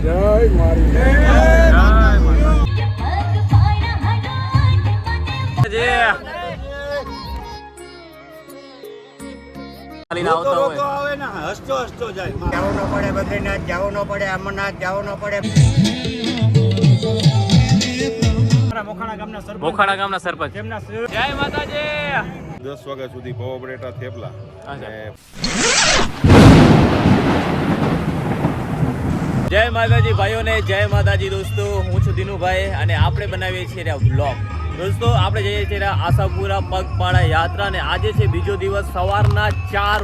જય મારી જવું ન પડે, બદ્રીનાથ જવું ન પડે, અમરનાથ જવું ન પડે. મોખાણા ગામના સરપંચ જય માતાજી. 10 વાગ્યા સુધી પૌવા બટેટા થેપલા અને જય માતાજી ભાઈઓને, જય માતાજી દોસ્તો. હું છું દિનુભાઈ અને આપણે બનાવીએ છીએ વ્લોગ. દોસ્તો આપણે જઈએ છીએ આશાપુરા પગપાળા યાત્રા અને આજે છે બીજો દિવસ. સવારના 4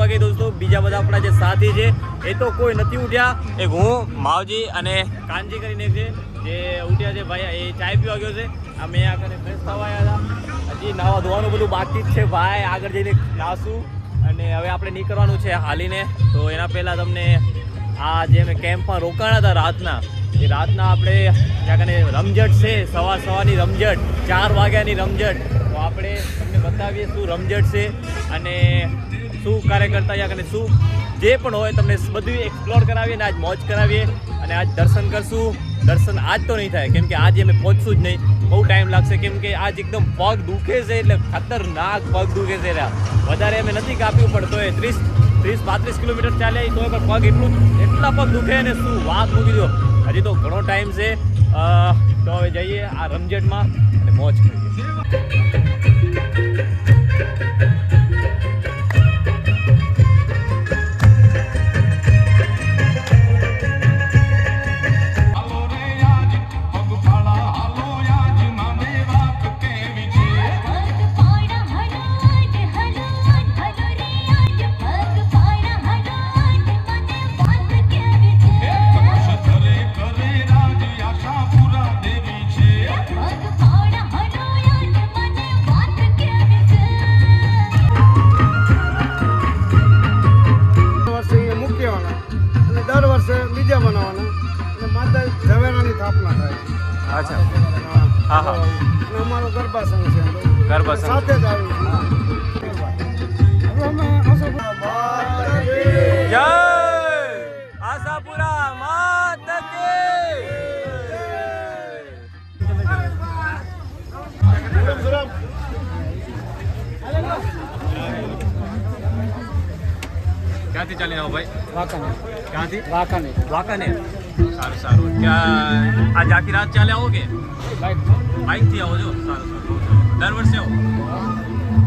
વાગે દોસ્તો. બીજા બધા આપણા જે સાથી છે એ તો કોઈ નથી ઉઠ્યા. એક હું, માવજી અને કાનજી કરીને છે જે ઉઠ્યા છે. ભાઈ એ ચાય પીવા ગયો છે. અમે આ કરીને ફ્રેશ થવા આવ્યા હતા. હજી નાવા ધોવાનું બધું બાકી જ છે ભાઈ. આગળ જઈને નાશું અને હવે આપણે નીકળવાનું છે હાલીને. તો એના પહેલાં તમને આ જે અમે કેમ્પમાં રોકાણા હતા રાતના આપણે ત્યાં કને રમઝટ છે. સવારની રમઝટ, 4 વાગ્યાની રમઝટ. તો આપણે તમને બતાવીએ શું રમઝટ છે અને શું કાર્યકર્તા ત્યાં કને શું જે પણ હોય તમને બધું એક્સપ્લોર કરાવીએ અને આજ મોજ કરાવીએ અને આજ દર્શન કરશું. દર્શન આજ તો નહીં થાય કેમ કે આજે અમે પહોંચશું જ નહીં, બહુ ટાઈમ લાગશે કેમ કે આજ એકદમ પગ દુખે છે, એટલે ખતરનાક પગ દુખે છે. વધારે અમે નથી કાપ્યું પણ તો એ 30-35 કિલોમીટર ચાલ્યા તો પણ પગ એટલા પગ દુખે ને શું વાત મૂકી દો. હજી તો ઘણો ટાઈમ છે. તો હવે જઈએ આ રમઝટમાં અને મોજ કરીએ. બીજા બનાવવાના અને માતા ઝવેરાની સ્થાપના થાય. અચ્છા, હા હા. અને અમારો ગરબાસંગ છે ગરબાસંગ સાથે જ આવી. જય આશાપુરા માતા કી. ક્યાંથી ચાલીને આવો ભાઈ? ક્યાંથી? વાંકાનેર. સારું. ક્યાં આજ આખી રાત ચાલે આવો કે બાઇકથી આવો છો? સારું. દર વર્ષે આવો?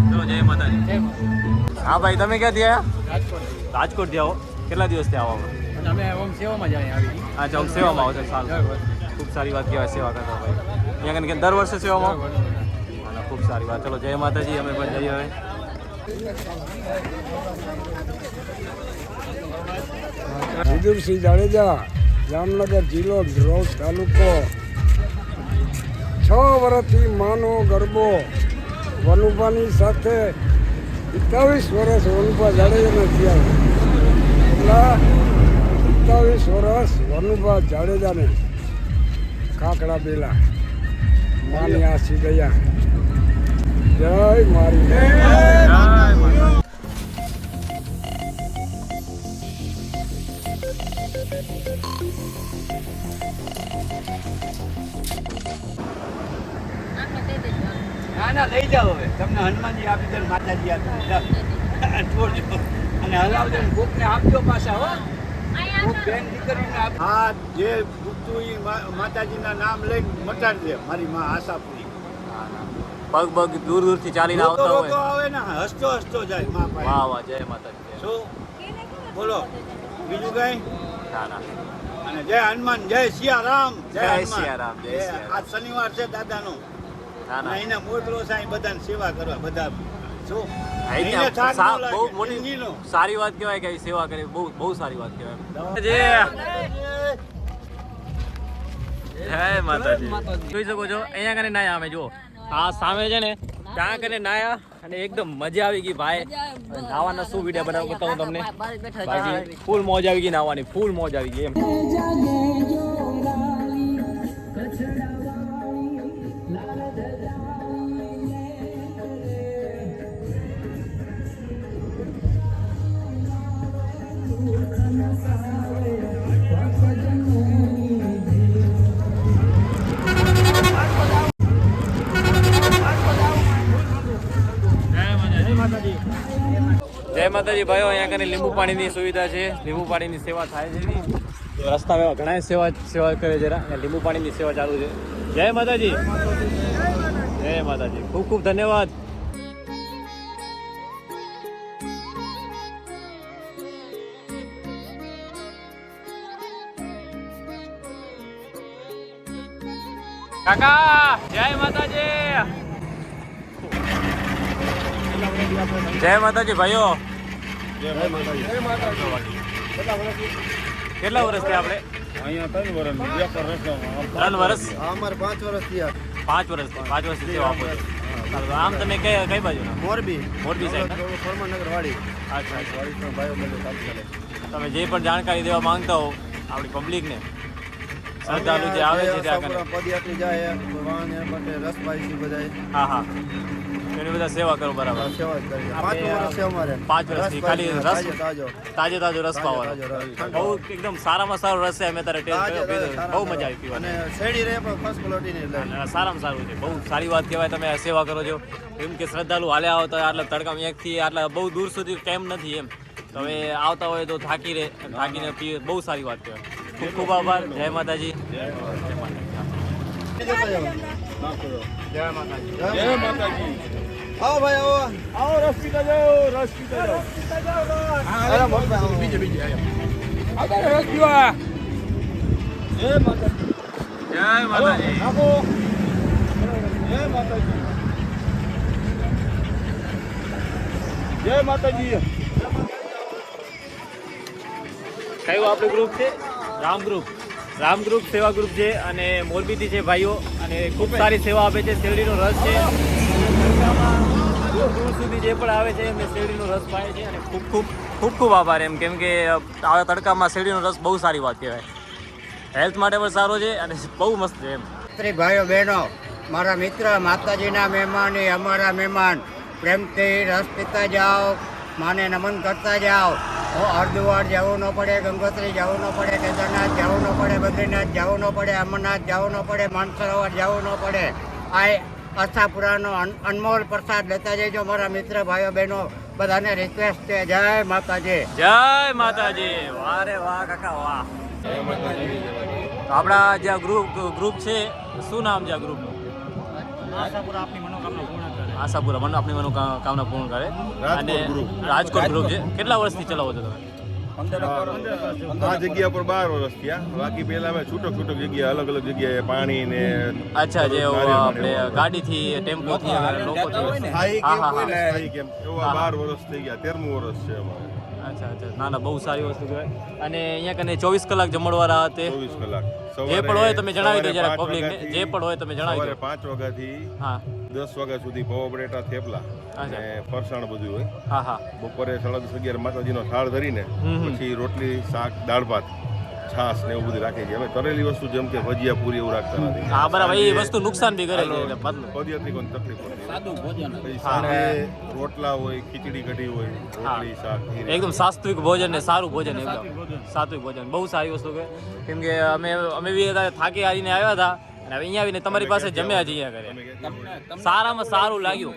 ચલો જય માતાજી. હા ભાઈ, તમે ક્યાંથી આવ્યા? રાજકોટથી આવો. કેટલા દિવસથી આવો? અમે ઓમ સેવામાં જ આવી. અચ્છા, ઓમ સેવામાં આવો છો. સારું, ખૂબ સારી વાત કહેવાય સેવા કરતા ભાઈ. અહીંયા કને દર વર્ષે સેવામાં આવો? ખૂબ સારી વાત. ચલો જય માતાજી. અમે પણ જઈએ હવે. વિદુરસિંહ જાડેજા, જામનગર જિલ્લો, ધ્રોલ તાલુકો. 6 વર્ષથી માનો ગરબો વનુભાની સાથે 27 વર્ષ વનુભા જાડેજાના થયા. એટલા 27 વર્ષ વનુભા જાડેજાને કાકડા બેલા માની આશી દયા. જય મારી. ના લઈ જાઓ હવે. તમને હનુમાનજી આપી દે, માતાજી આપી દે. છોડજો અને હલાવજો. કોકને આપજો પાછા હો. કોક બેન દીકરીને હા જે ભૂખતું એ માતાજીના નામ લઈને મટાડી દે. મારી માં આશાપુરી પગ દૂરથી ચાલીને આવતા હોય આવે ને હસતો જાય. વાહ વાહ, જય માતાજી. શું બોલો બીજું કઈ? ના. અને જય હનુમાન, જય સિયારામ. જય સિયારામ. આજ શનિવાર છે દાદાનો. એને મોકલો સાહેબ બધાને સેવા કરવા. બધા શું બહુ મોટી સારી વાત કહેવાય કે સેવા કરે. બહુ સારી વાત કહેવાય. જય માતાજી. જોઈ શકો છો અહીંયા કને નાયા અમે. જો આ સામે છે ને ત્યાં કને નાયા અને એકદમ મજા આવી ગઈ ભાઈ. નાવાના શું વિડીયો બનાવું બતાવું તમને. બાકી ફૂલ મોજ આવી ગઈ નાવાની, ફૂલ મોજ આવી ગઈ એમ. માતાજી ભાઈઓ, અહીંયા કને લીંબુ પાણીની સુવિધા છે, લીંબુ પાણીની સેવા થાય છે નહીં તો રસ્તામાં ઘણા સેવા કરે જરા. અહીંયા લીંબુ પાણીની સેવા ચાલુ છે. જય માતાજી, જય માતાજી, ખૂબ ખૂબ ધન્યવાદ. કાકા જય માતાજી, જય માતાજી ભાઈઓ. કેટલા વર્ષ થયા આપણે? અહીંયા 3 વર્ષ 3 વર્ષ. અમારે 5 વર્ષ થયા. 5 વર્ષથી સેવા આપો છો. આમ તમે કઈ બાજુ? મોરબી સાઈડ. ફરમાનગર વાડી. અચ્છા, વાડીનો ભાઈઓ બધો કામ કરે. તમે જે પણ જાણકારી દેવા માંગતા હો આપણી પબ્લિકને, શ્રદ્ધાળુ જે આવે છે ત્યાં કને. પદયાત્રી જાય વાહન માટે રસ પાઈ છે બધાય. હા હા, ઘણી બધા સેવા કરો. બરાબર. સેવા જ કરીએ. 5 વર્ષ છે અમારે. 5 વર્ષથી ખાલી રસ તાજો રસ પાવાનો. તાજો. બહુ એકદમ સારામાં સારો રસ છે. અમે તારે ટેસ્ટ કર્યો, પીધો, બહુ મજા આવી પીવાની. અને શેરડી રહે પણ ફર્સ્ટ ક્વોલિટીની એટલે. અને સારામાં સારું છે. બહુ સારી વાત કહેવાય તમે આ સેવા કરો છો. એમ કે શ્રદ્ધાળુ હાલ્યા આવતા આટલા તડકામાં એકથી આટલા બહુ દૂર સુધી કેમ નથી એમ. તો હવે આવતા હોય તો થાકીને પીએ, બહુ સારી વાત કહેવાય. ખૂબ ખૂબ આભાર. જય માતાજી. જય માતાજી. જય માતાજી. આવો ભાઈ આવો. આવો રસ પીતા જાઓ, રસ પીતા જાઓ. અરે મોટભાઈ બીજે આગળ રસ પીવા. જય માતાજી. જય માતાજી. આપો. જય માતાજી. જય માતાજી. કયું આપણું ગ્રુપ છે? રામ ગ્રુપ સેવા ગ્રુપ છે અને મોરબીથી છે ભાઈઓ, અને ખૂબ સારી સેવા આપે છે. શેરડીનો રસ છે, દૂર સુધી જે પણ આવે છે એમને શેરડીનો રસ પાય છે. અને ખૂબ આભાર એમ, કેમ કે આવા તડકામાં શેરડીનો રસ બહુ સારી વાત કહેવાય. હેલ્થ માટે પણ સારો છે અને બહુ મસ્ત છે એમ. ભાઈઓ બહેનો, મારા મિત્ર, માતાજીના મહેમાન એ અમારા મહેમાન. પ્રેમથી રસ પીતા જાઓ, માને નમન કરતા જાઓ. હરિદ્વાર જવું ન પડે, ગંગોત્રી જવું ન પડે, કેદારનાથ જવું ન પડે, બદ્રીનાથ જવું ન પડે, અમરનાથ જવું ન પડે, માનસરોવર જવું ન પડે. આ આશાપુરાનો અનમોલ પ્રસાદ લેતા જજો મારા મિત્ર ભાઈઓ બહેનો. બધાને રિક્વેસ્ટ છે. જય માતાજી. જય માતાજી. વાહ રે વાહ કાકા વાહ. આપણા જે ગ્રુપ છે, શું નામ છે આ ગ્રુપનું? આશાપુરા આપની મનોકામના પૂર્ણ કરે. અને રાજકોટ ગ્રુપ છે. કેટલા વર્ષથી ચલાવો છો તમે? આ જગ્યા પર 12 વર્ષ થયા. બાકી પહેલા અમે છૂટક જગ્યા, અલગ જગ્યાએ પાણી ને. અચ્છા, જે આપણે ગાડીથી, ટેમ્પોથી, લોકોથી. હા કેમ એવા 12 વર્ષ થઈ ગયા. 13મું વર્ષ છે અમારે. અચ્છા, ના બહુ સારી વસ્તુ કહેવાય. અને અહીંયા કને 24 કલાક જમણવાળા હતે. 24 કલાક. જે પણ હોય તમે જણાવી દો જરા પબ્લિકને. જે પણ હોય તમે જણાવી દો. 5 વાગ્યાથી હા 10 વાગ્યા સુધી પૌવા બટેટા, થેપલા અને ફરસાણ બધું હોય. હા. બપોરે 11:30 માતાજીનો થાળ ધરીને પછી રોટલી, શાક, દાળ ભાત, છાશ ને એવું બધું રાખે છે. અમે તળેલી વસ્તુ જેમ કે ભજીયા, પૂરી એવું રાખતા નથી. હા બરાબર. એ વસ્તુ નુકસાન બી કરે છે એટલે પદયાત્રિકોને તકલીફ પડતી. સાદું ભોજન. સાથે રોટલા હોય, ખીચડી કઢી હોય, રોટલી, શાક. એકદમ સાત્વિક ભોજન ને સારું ભોજન. એકદમ સાત્વિક ભોજન બહુ સારી વસ્તુ કે. કેમ કે અમે બી થાકી હારીને આવ્યા હતા અને હવે અહીંયા આવીને તમારી પાસે જમ્યા જઈએ કરે. સારામાં સારું લાગ્યું.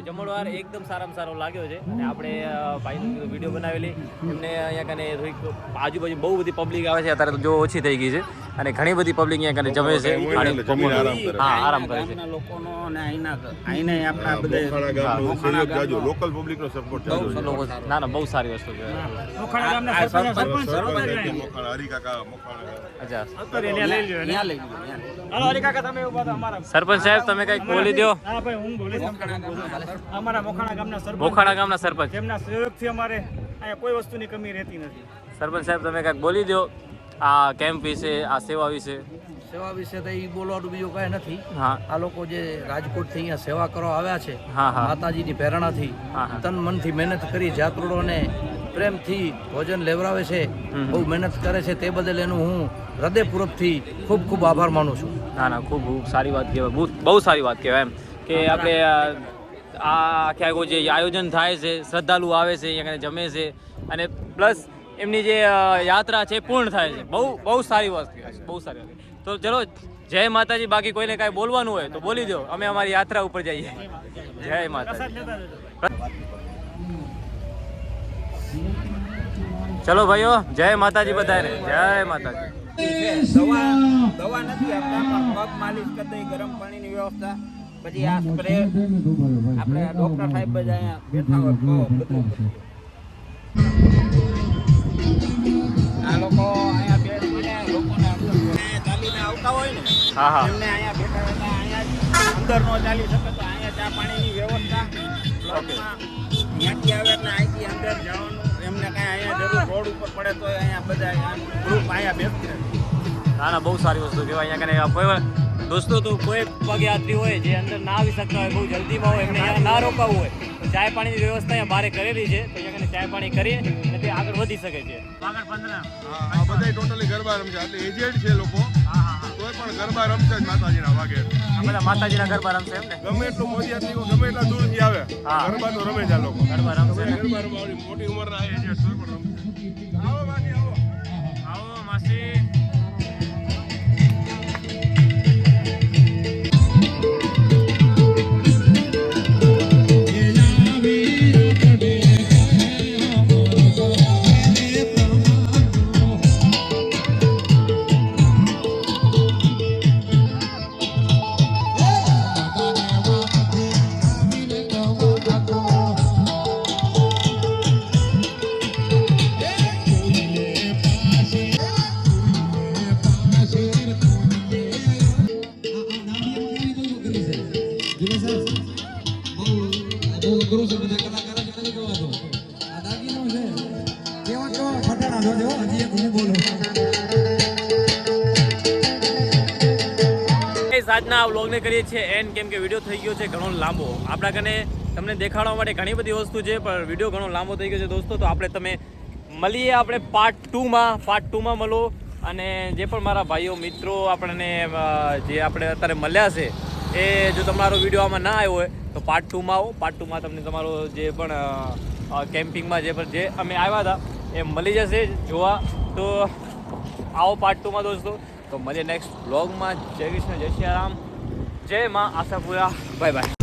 જમણવાર એકદમ સારામાં સારો લાગ્યો છે. અને આપણે ભાઈનો વિડીયો બનાવેલી એમને અહીંયા કને આજુબાજુ બહુ બધી પબ્લિક આવે છે. અત્યારે તો જો ઓછી થઈ ગઈ છે અને ઘણી બધી પબ્લિક અહીંયા કને જમે છે. આરામ કરે છે. લોકોનો અને આપણા લોકલ પબ્લિકનો સપોર્ટ ચાલુ છે. ના બહુ સારી વસ્તુ છે. અચ્છા, સરપંચ સાહેબ તમે કઈક બોલી દો. અમારા મોખાણા ગામના સરપંચ, તેમના સહયોગથી અમારે અહીંયા કોઈ વસ્તુની કમી રહેતી નથી. સરપંચ સાહેબ તમે કઈક બોલી દો આ કેમ્પ વિશે, આ સેવા વિશે. સેવા વિશે તો એ બોલવાનું બીજું કાંઈ નથી. હા, આ લોકો જે રાજકોટથી અહીંયા સેવા કરવા આવ્યા છે, હા. માતાજીની પ્રેરણાથી તન મનથી મહેનત કરી જાત્રોને પ્રેમથી ભોજન લેવડાવે છે, બહુ મહેનત કરે છે. તે બદલ એનું હું હૃદયપૂર્વકથી ખૂબ ખૂબ આભાર માનું છું. ના ખૂબ સારી વાત કહેવાય. બહુ સારી વાત કહેવાય એમ કે આપણે આ આખું જે આયોજન થાય છે, શ્રદ્ધાળુ આવે છે, અહીંયા જમે છે અને પ્લસ એમની જે યાત્રા છે પૂર્ણ થાય છે. બહુ સારી વાત કહેવાય. બહુ સારી વાત. તો ચલો, જય માતાજી. બાકી કોઈને કાંઈ બોલવાનું હોય તો બોલી દો. અમે અમારી યાત્રા ઉપર જઈએ. જય માતાજી. ચલો ભાઈઓ, જય માતાજી બધાને, જય માતાજી. દવા નથી આપતા પણ પગ માલિશ કરી દઈ, ગરમ પાણીની વ્યવસ્થા, પછી આ સ્પ્રે આપણે ડોક્ટર સાહેબ બધા અહીંયા બેઠા હોય બધું. આ લોકો અહીંયા બેસીને લોકોને અંદર ચાલીને આવતા હોય ને હા હા એમને અહીંયા બેઠા બેઠા અહીંયા અંદર નો ચાલી શકે તો અહીંયા ચા પાણીની વ્યવસ્થા પ્લસમાં ત્યાંથી આવે એટલે અહીંથી અંદર જવાનું એમને કાંઈ અહીંયા જરૂર રોડ ઉપર પડે તો અહીંયા બધા ગ્રુપ અહીંયા બેસશે. ના ના, બહુ સારી વસ્તુ કહેવાય. અહીંયા કને કોઈ દોસ્તો તો કોઈ પગયાત્રી હોય જે અંદર ના આવી શકતા હોય, બહુ જલ્દીમાં હોય, એમને અહીંયા ના રોકાવું હોય તો ચાય પાણીની વ્યવસ્થા અહીંયા બહાર કરેલી છે, તો અહીંયા કને ચાય પાણી કરીએ અને તે આગળ વધી શકે છે. આ બધા ટોટલી ગરબા રમશે એટલે એજેડ છે લોકો, કોઈ પણ ગરબા રમશે જ માતાજીના વાગે. આ બધા માતાજીના ગરબા રમશે એમ ને? ગમે એટલું મોદિયાત્રીકો ગમે એટલા દૂરથી આવે, હા. ગરબા તો રમે જ આ લોકો. ગરબા રમશે ને? ગરબા રમવા વાળી મોટી ઉંમરના એજેડ કોઈ પણ રમશે. આવો બાકી આવો. આવો માસી. આજના વ્લોગને કરીએ છીએ એન્ડ, કેમ કે વિડીયો થઈ ગયો છે ઘણો લાંબો. આપણા કને તમને દેખાડવા માટે ઘણી બધી વસ્તુ છે પણ વિડીયો ઘણો લાંબો થઈ ગયો છે દોસ્તો. તો આપણે મળીએ આપણે પાર્ટ 2માં મળો. અને જે પણ મારા ભાઈઓ મિત્રો આપણને જે આપણે અત્યારે મળ્યા છે એ જો તમારો વિડીયો આમાં ના આવ્યો હોય તો પાર્ટ 2માં આવો. પાર્ટ 2માં તમને તમારો જે પણ કેમ્પિંગમાં જે અમે આવ્યા હતા એ મળી જશે જોવા. તો આવો પાર્ટ 2માં દોસ્તો. તો મળીએ નેક્સ્ટ વ્લોગમાં. જય કૃષ્ણ, જય શ્રી રામ, જય માં આશાપુરા, બાય બાય.